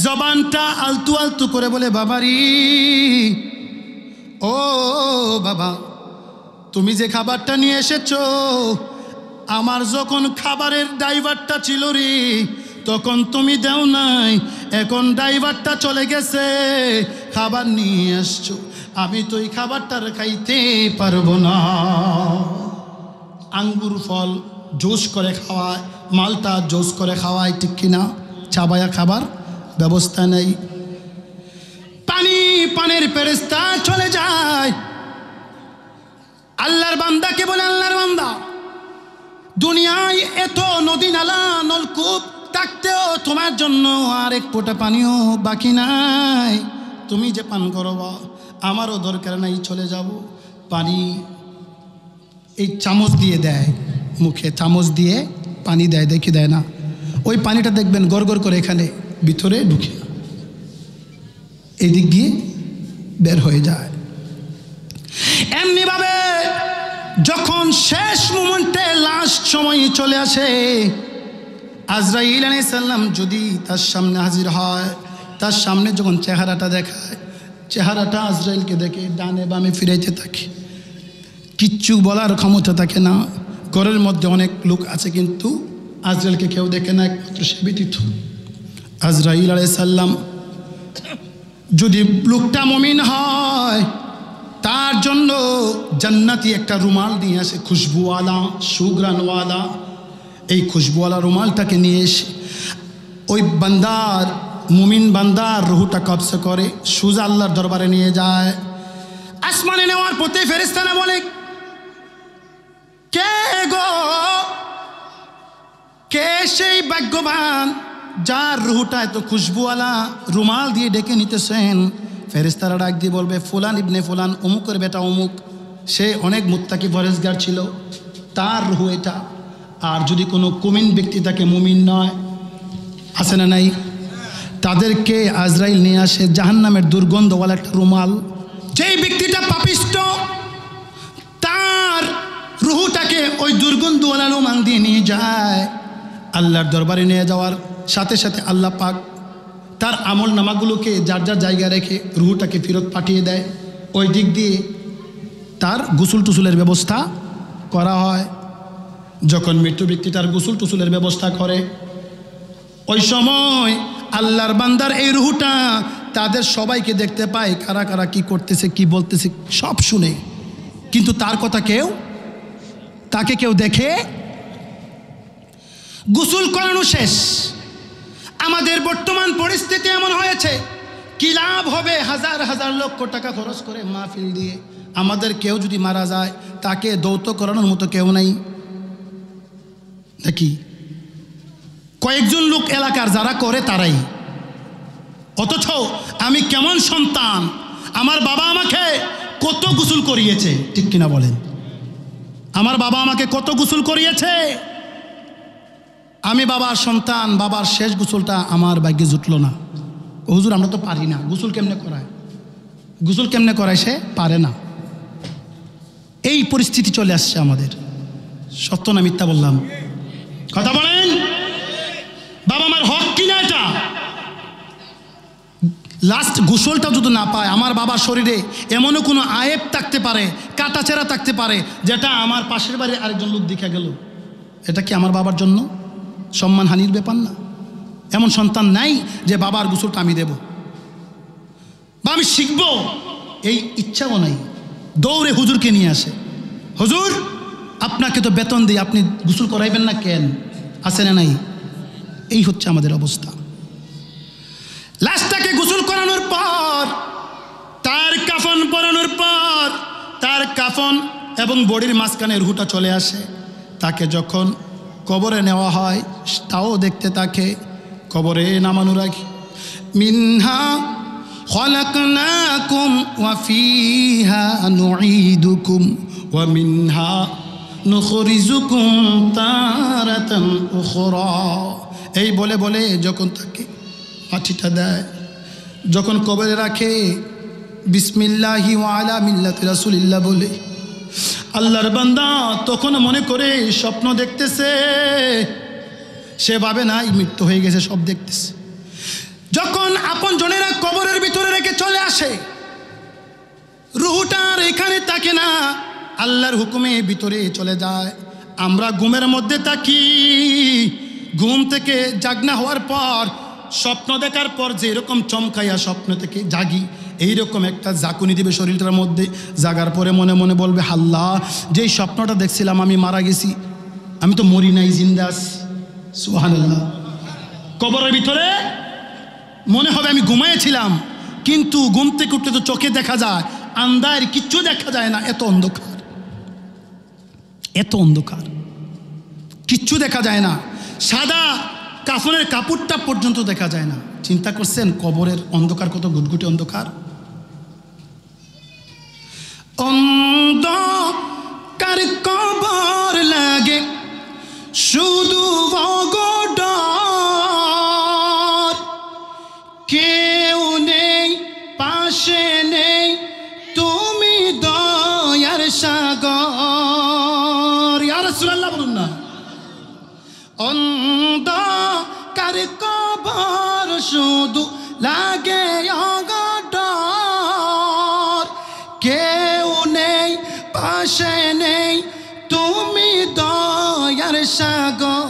Speaker 1: জবানটা আলতু আলতু করে বলে, বাবারি, ও বাবা, তুমি যে খাবারটা নিয়ে এসেছো, আমার যখন খাবারের ড্রাইভারটা ছিল রে, তখন তুমি দেও নাই, এখন ড্রাইভারটা চলে গেছে, খাবার নিয়ে আসছো, আমি তো এই খাবারটার খাইতে পারবো না। আঙ্গুর ফল জুস করে খাওয়ায়, মালটা জুস করে খাওয়ায়, ঠিক কিনা? চাবায়া খাবার ব্যবস্থা নেই। পানের ফেরেশতা চলে যায়, আল্লাহর বান্দাকে বলে, আল্লাহর বান্দা, দুনিয়ায় এত নদী নালা নলকূপ থাকতেও তোমার জন্য আর এক ফোঁটা পানিও বাকি নাই, তুমি যে পান করবা আমারও দরকার নাই, চলে যাব। পানি এই চামচ দিয়ে দেয়, মুখে চামচ দিয়ে পানি দেয়, দেখি দেয় না, ওই পানিটা দেখবেন গড় গড় করে এখানে ভিতরে ঢুকে এদিক দিয়ে বের হয়ে যায়। এমনিভাবে যখন শেষ মোমেন্টে লাস্ট সময় চলে আসে, আজরাইল আলাইহিস সালাম যদি তার সামনে হাজির হয়, তার সামনে যখন চেহারাটা দেখায়, চেহারাটা আজরাইলকে দেখে ডানে বামে ফিরাইতে থাকে, কিচ্ছু বলার ক্ষমতা থাকে না। ঘরের মধ্যে অনেক লোক আছে কিন্তু আজরাইলকে কেউ দেখে না, একমাত্র সে ব্যতীত। আজরাইল আলাইহিস সালাম যদি লোকটা মুমিন হয়, তার জন্য জান্নাতি একটা রুমাল নিয়ে আসে, খুশবুওয়ালা, সুগ্রানওয়ালা। এই খুশবুওয়ালা রুমালটাকে নিয়ে এসে ওই বান্দার, মুমিন বান্দার রুহটা কবজা করে সোজা আল্লাহর দরবারে নিয়ে যায়। আসমানে নেওয়ার পথে ফেরেশতারা বলে, কে গো, কে সেই ভাগ্যবান যার রুহটা এত খুশবুওয়ালা রুমাল দিয়ে ডেকে নিতেছেন? ফেরেশতারা ডাক দিয়ে বলবে, ফুলান ইবনে ফুলান, অমুকের বেটা অমুক, সে অনেক মুত্তাকি পরেজগার ছিল, তার রুহ এটা। আর যদি কোনো কুমিন ব্যক্তি থাকে, মুমিন নয়, আছে না নাই, তাদেরকে আজরাইল নিয়ে আসে জাহান্নামের দুর্গন্ধওয়ালা একটা রুমাল। যেই ব্যক্তিটা পাপিষ্ট, তার রুহটাকে ওই দুর্গন্ধওয়ালা রুমাল দিয়ে নিয়ে যায়। আল্লাহর দরবারে নিয়ে যাওয়ার সাথে সাথে আল্লাহ পাক তার আমল নামাগুলোকে যার যার জায়গায় রেখে রুহটাকে ফেরত পাঠিয়ে দেয়। ওই দিক দিয়ে তার গোসল টুসুলের ব্যবস্থা করা হয়। যখন মৃত্যু ব্যক্তি তার গোসল টুসুলের ব্যবস্থা করে, ওই সময় আল্লাহর বান্দার এই রুহটা তাদের সবাইকে দেখতে পায়, কারা কারা কি করতেছে, কি বলতেছে সব শুনে, কিন্তু তার কথা তাকে কেউ দেখে। গোসল করানো শেষ। আমাদের বর্তমান পরিস্থিতি এমন হয়েছে, কি লাভ হবে হাজার হাজার লক্ষ টাকা খরচ করে মাহফিল দিয়ে, আমাদের কেউ যদি মারা যায় তাকে দৌত করানোর মতো কেউ নাই নাকি? কয়েকজন লোক এলাকার যারা করে তারাই। অথচ আমি কেমন সন্তান, আমার বাবা আমাকে কত গোসল করিয়েছে, ঠিক কিনা বলেন? আমার বাবা আমাকে কত গোসল করিয়েছে। আমি বাবার সন্তান, বাবার শেষ গোসলটা আমার ভাগ্যে জুটলো না। হুজুর আমরা তো পারি না, গোসল কেমনে করায়, গোসল কেমনে করায় সে পারে না। এই পরিস্থিতি চলে আসছে আমাদের। সত্য না মিথ্যা বললাম? কথা বলেন। বাবা মার হক কিনা এটা? লাস্ট গোসলটা যদি না পায়, আমার বাবার শরীরে এমনও কোনো আয়েব থাকতে পারে, কাটাচেরা থাকতে পারে, যেটা আমার পাশের বাড়ির আরেকজন লোক দেখা গেল, এটা কি আমার বাবার জন্য সম্মানহানির ব্যাপার না? এমন সন্তান নাই যে বাবার গোসলটা আমি দেব বা আমি শিখব, এই ইচ্ছাও নাই। দৌড়ে হুজুরকে নিয়ে আসে, হুজুর আপনাকে তো বেতন দিই, আপনি গোসল করাইবেন না কেন? আছে না নাই? এই হচ্ছে আমাদের অবস্থা। লাশটাকে গোসল করানোর পর, তার কাফন পরানোর পর, তার কাফন এবং বডির মাঝখানে রুহটা চলে আসে। তাকে যখন কবরে নেওয়া হয় তাও দেখতে থাকে। কবরে নামানোর আগে মিনহা খলাকনাকুম ওয়া ফিহা নুঈদুকুম ওয়া মিনহা নুখরিজুকুম তারাতান উখরা। এই বলে বলে যখন তাকে মাটিটা দেয়, যখন কবরে রাখে, বিসমিল্লাহি ওয়া আলা মিল্লাতি রাসূলিল্লাহ বলে, আল্লাহর বান্দা তখন মনে করে স্বপ্ন দেখতেছে। সে ভাবে না মৃত্যু হয়ে গেছে, সব দেখতেছে। যখন আপন জনেরা কবরের ভিতরে রেখে চলে আসে, রুহটা আর এখানে থাকে না, আল্লাহর হুকুমে ভিতরে চলে যায়। আমরা ঘুমের মধ্যে থাকি, ঘুম থেকে জাগনা হওয়ার পর স্বপ্ন দেখার পর যেরকম চমকাইয়া স্বপ্ন থেকে জাগি, এইরকম একটা জাকুনি দিবে শরীরটার মধ্যে। জাগার পরে মনে মনে বলবে, আল্লাহ যেই স্বপ্নটা দেখছিলাম আমি মারা গেছি, আমি তো মরি নাই, জিন্দা আছি। সুবহানাল্লাহ। কবরের ভিতরে মনে হবে আমি ঘুমাইছিলাম, কিন্তু ঘুম থেকে উঠতে তো চোখে দেখা যায়, আন্দার কিচ্ছু দেখা যায় না, এত অন্ধকার, এত অন্ধকার, কিচ্ছু দেখা যায় না। সাদা কাফনের কাপড়টা পর্যন্ত দেখা যায় না। চিন্তা করছেন কবরের অন্ধকার কত গুটগুটে অন্ধকার। অন্ধকার কবর লাগে শুধু অগডর, কেউ নেই পাশে নেই, তুমি দয়ার সাগর। ইয়া রাসূলুল্লাহ বলুন না। অন্ধকার কবর শুধু লাগে অগডর, কেউ নেই পাশে নেই, তুমি দয়ার সাগর।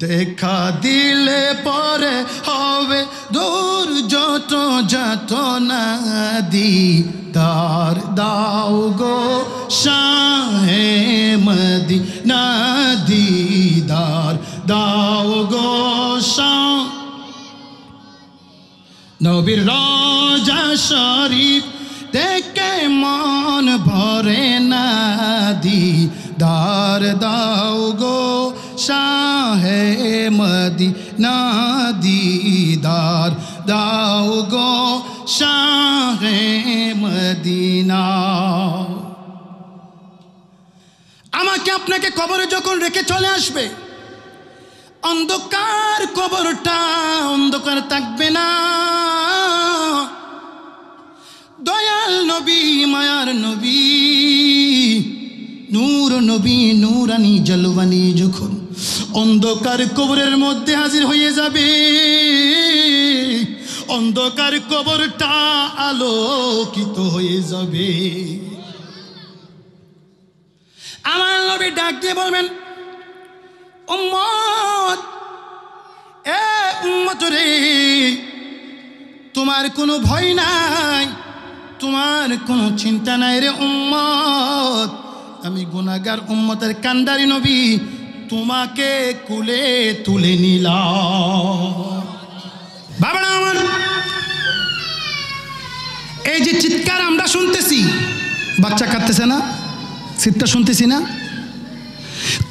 Speaker 1: দেখা দিলে পরে হবে দূর যত যত না, দিদার দাও গো শাহে মদিনা, দিদার দাও গো শাহ নবীর রওজা শরীফ দেখে মন ভরে না, দিদার দাও গো শাহে মদিনা, দিদার দাও গো শাহে মদিনা। আমাকে আপনাকে কবরে যখন রেখে চলে আসবে, অন্ধকার কবরটা অন্ধকার থাকবে না। দয়াল নবী, মায়ার নবী, নূর নবী, নূরানি জলওয়ানি যখন অন্ধকার কবরের মধ্যে হাজির হয়ে যাবে, অন্ধকার কবরটা আলোকিত হয়ে যাবে। আমার নবী ডাক দিয়ে বলবেন, উম্মত, এ উম্মত রে, তোমার কোনো ভয় নাই, তোমার কোনো চিন্তা নাই রে উম্মত। আমি গুনাহগার উম্মতের কান্ডারি নবী তোমাকে কুলে তুলে নিলাম। বাবারা আমার, এই যে চিৎকার আমরা শুনতেছি, বাচ্চা কাঁদতেছে না, চিৎকার শুনতেছি না?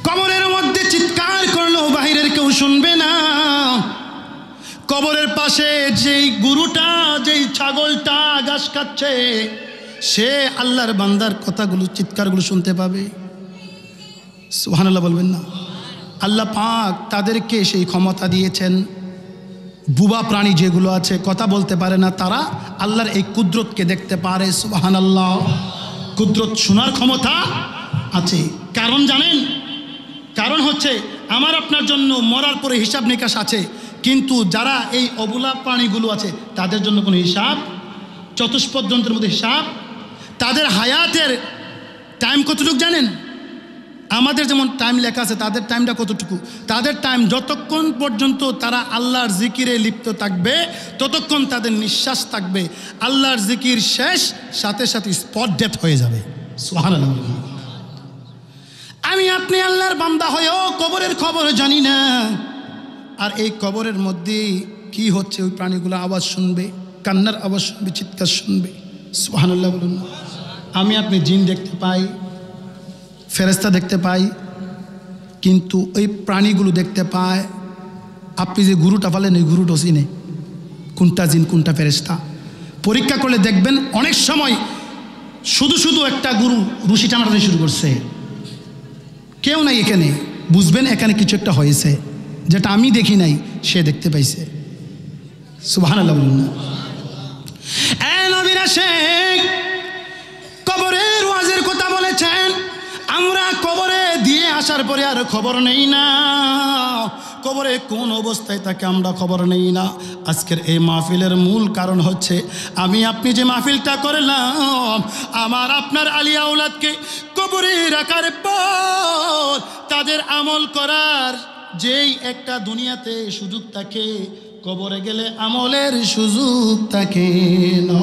Speaker 1: কবরের মধ্যে চিৎকার করলেও বাহিরের কেউ শুনবে না। কবরের পাশে যেই গুরুটা, যেই ছাগলটা ঘাস খাচ্ছে, সে আল্লাহর বান্দার কথাগুলো, চিৎকারগুলো শুনতে পাবে। সুবহানাল্লাহ বলবেন না? আল্লাহ পাক তাদেরকে সেই ক্ষমতা দিয়েছেন। বুবা প্রাণী যেগুলো আছে, কথা বলতে পারে না, তারা আল্লাহর এই কুদরতকে দেখতে পারে। সুবহানাল্লাহ। কুদরত শোনার ক্ষমতা আছে। কারণ জানেন? কারণ হচ্ছে আমার আপনার জন্য মরার পরে হিসাব নিকাশ আছে, কিন্তু যারা এই অবলা প্রাণীগুলো আছে তাদের জন্য কোনো হিসাব, চতুষ্পদ যন্ত্রের মধ্যে হিসাব। তাদের হায়াতের টাইম কতটুকু জানেন? আমাদের যেমন টাইম লেখা আছে, তাদের টাইমটা কতটুকু? তাদের টাইম যতক্ষণ পর্যন্ত তারা আল্লাহর জিকিরে লিপ্ত থাকবে ততক্ষণ তাদের নিঃশ্বাস থাকবে। আল্লাহর জিকির শেষ, সাথে সাথে স্পট ডেথ হয়ে যাবে। সুবহানাল্লাহ। আমি আপনি আল্লাহর বান্দা হয়েও কবরের খবর জানি না। আর এই কবরের মধ্যে কি হচ্ছে, ওই প্রাণীগুলো আওয়াজ শুনবে, কান্নার আওয়াজ শুনবে, চিৎকার শুনবে। সুবহানাল্লাহ বলুন। আমি আপনি জিন দেখতে পাই, ফেরেশতা দেখতে পাই, কিন্তু ওই প্রাণীগুলো দেখতে পায়। আপনি যে গুরুটা পালেন, ওই গুরুটা চিনে কোনটা জিন কোনটা ফেরেশতা। পরীক্ষা করলে দেখবেন অনেক সময় শুধু শুধু একটা গুরু রুশি টানাতে শুরু করছে, কেউ নাই এখানে, বুঝবেন এখানে কিছু একটা হয়েছে যেটা আমি দেখি নাই, সে দেখতে পাইছে। সুবহানাল্লাহ বলুন না। নবীর আশিক কবরের ওয়াজের কথা বলেছেন, আমরা কবরে দিয়ে আসার পরে আর খবর নেই না, কবরে কোন অবস্থায় থাকে আমরা খবর নেই না। আজকের এই মাহফিলের মূল কারণ হচ্ছে আমি আপনি যে মাহফিলটা করলাম, আমার আপনার আলিয়া আওলাদকে কবরে রাখার পর তাদের আমল করার যেই একটা দুনিয়াতে সুযোগ থাকে, কবরে গেলে আমলের সুযোগ থাকে না।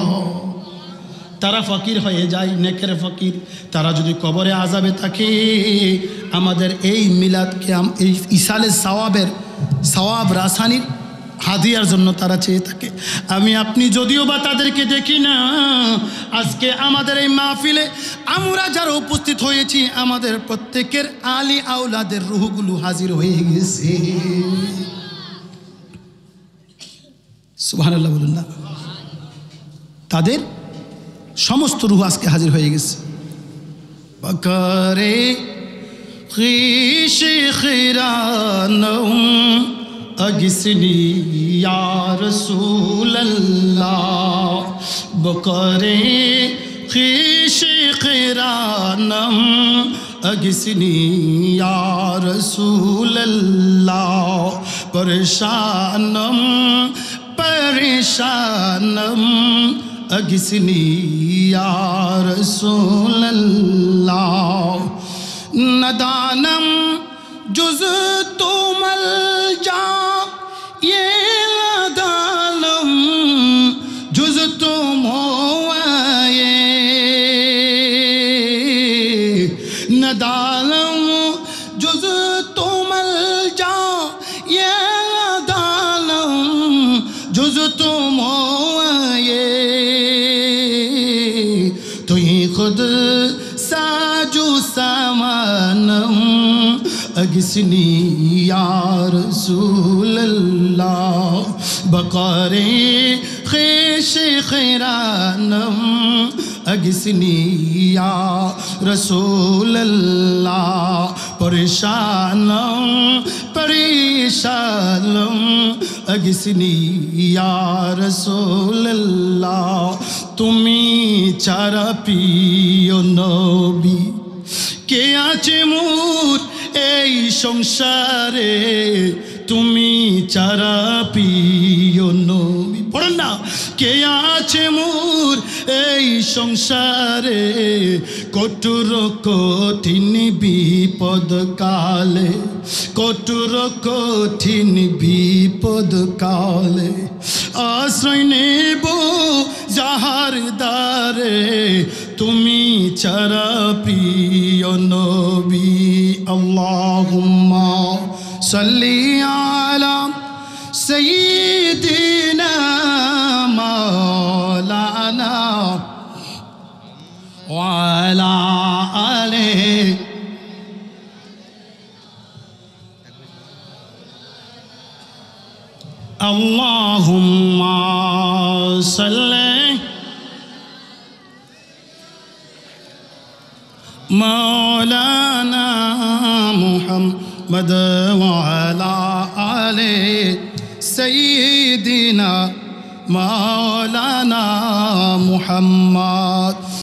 Speaker 1: তারা ফকির হয়ে যায়, নেকের ফকির। তারা যদি কবরে আযাবে থাকে, আমাদের এই মিলাদকে এই ইসালে সওয়াব রাসানির হাদিয়ার জন্য তারা চেয়ে থাকে। আমি আপনি যদিও বা তাদেরকে দেখি না, আজকে আমাদের এই মাহফিলে আমরা যারা উপস্থিত হয়েছি, আমাদের প্রত্যেকের আলী আওলাদের রূহগুলো হাজির হয়ে গেছে। সুবহানাল্লাহ বলুন না। তাদের সমস্ত রূহ আজকে হাজির হয়ে গেছে। বকরে খিশে খিরানম আগিসনি ইয়া রাসূলুল্লাহ, বকরে খিশে খিরানম আগিসনি ইয়া রাসূলুল্লাহ, পরেশানম পরেশানম আগিসনি ইয়া রাসূলুল্লাহ, নদানম जुज़ तो मल जा ये नदानम जुज़ तो मोए नदानम जुज़ तो मल जा ये नदानम जुज़ तो मोए, तो ही खुद साजो सामानम अगिसनी या रसूलल्लाह, बकारे ख़ेश ख़िरानम अगिसनी या रसूलल्लाह, परेशानम परेशानम अगिसनी या रसूलल्लाह, তুমি ছাড়া প্রিয় নবী কে আছে মোর এই সংসারে, তুমি ছাড়া প্রিয় নবী, পড়েন না, কে আছে মোর এই সংসারে, কঠোর কঠিন বিপদ কালে, কঠোর কঠিন বিপদ কালে, আশ্রয় নেব যাহার দ্বারে, তুমি ছাড়া প্রিয় নবী। আল্লাহুম্মা সাল্লি আলা সাইয়্যিদিনা মাওলানা ওয়া আলা আলিহি আল্লাহুম্মা সাল্লি मौलाना मुहम्मद वाला आले सय्यिदिना मौलाना मुहम्मद।